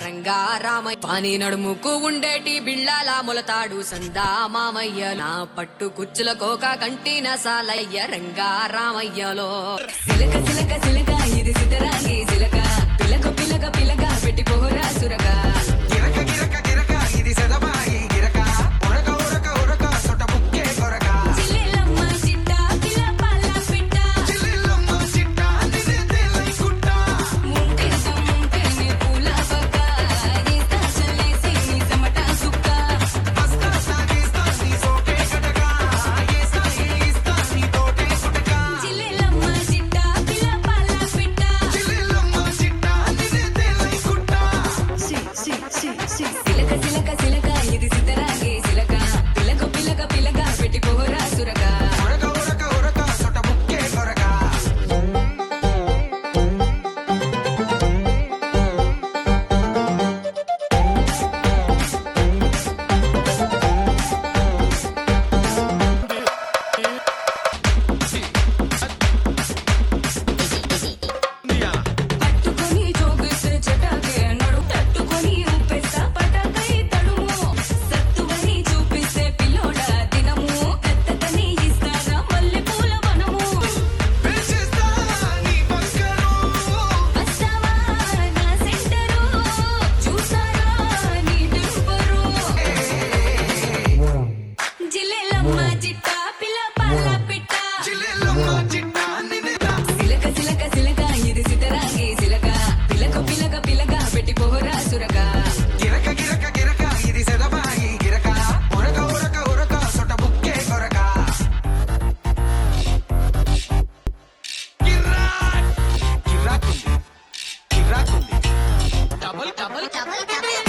రంగా రామయ్య పాని నడుముకు ఉండేటి బిళ్ళాల మొలతాడు సందా మామయ్య నా పట్టు కుచ్చుల కోక కంటిన సాలయ్య రంగా రామయ్యలో సిలక సిలక సిలక ఇది సిద్ధరాగి సిలక పిలక పిలక పిలక పెట్టి పోరా సురక గిరక గిరక గిరక ఇది సెదబాయి గిరక ఉరక ఉరక ఉరక సొట బుక్కే కొరక చిల్లెలమ్మ చిట్ట పిల్ల పాల పిట్ట చిల్లెలమ్మ చిట్ట నిన్నే తేలై గుట్ట ముంకెని పూల బక్క ఈస్తా చల్లేసి నీ సమట సుక్క బస్తా సాగిస్తా నీ సోకే కటక ఏస్తా ఏస్తా నీ తోటే సుటక చిల్లెలమ్మ చిట్ట పిల్ల పాల పిట్ట చిల్లెలమ్మ చిట్ట నిన్నే తేలై గుట్ట సిలక సిలక సిలక ఇది సిద్ధరాగే సిలక పిలక పిలక పిలక పెట్టి పోరా సురక ఉరక ఉరక ఉరక సొట బుక్కే కొరక పట్టుకొని జోగిస్తే చెటాకే నడు తట్టుకొని ఊపేస్తా పటాకై తడుము సత్తువని చూపిస్తే పిల్లోడ దినము కత్తకని ఇస్తారా మల్లె పూల వనము పిలిచేస్తా నీ పక్కను వస్తావా నా సెంటరు చూసారా నీ డంబరు జిల్లెలమ్మ జిట్ట పిల్ల పాల పిట్ట చిల్లెలమ్మ చిట్ట నిన్నే సిలక సిలక సిలక ఇది సిద్ధరాగే సిలక పిలక పిలక పిలక పెట్టి పోరా సురక గిరక గిరక గిరక ఇది సెదబాయి గిరక ఉరక ఉరక ఉరక సొట బుక్కే కొరక కిర్రాక్ కిర్రాకుంది డబల్ డబల్ double double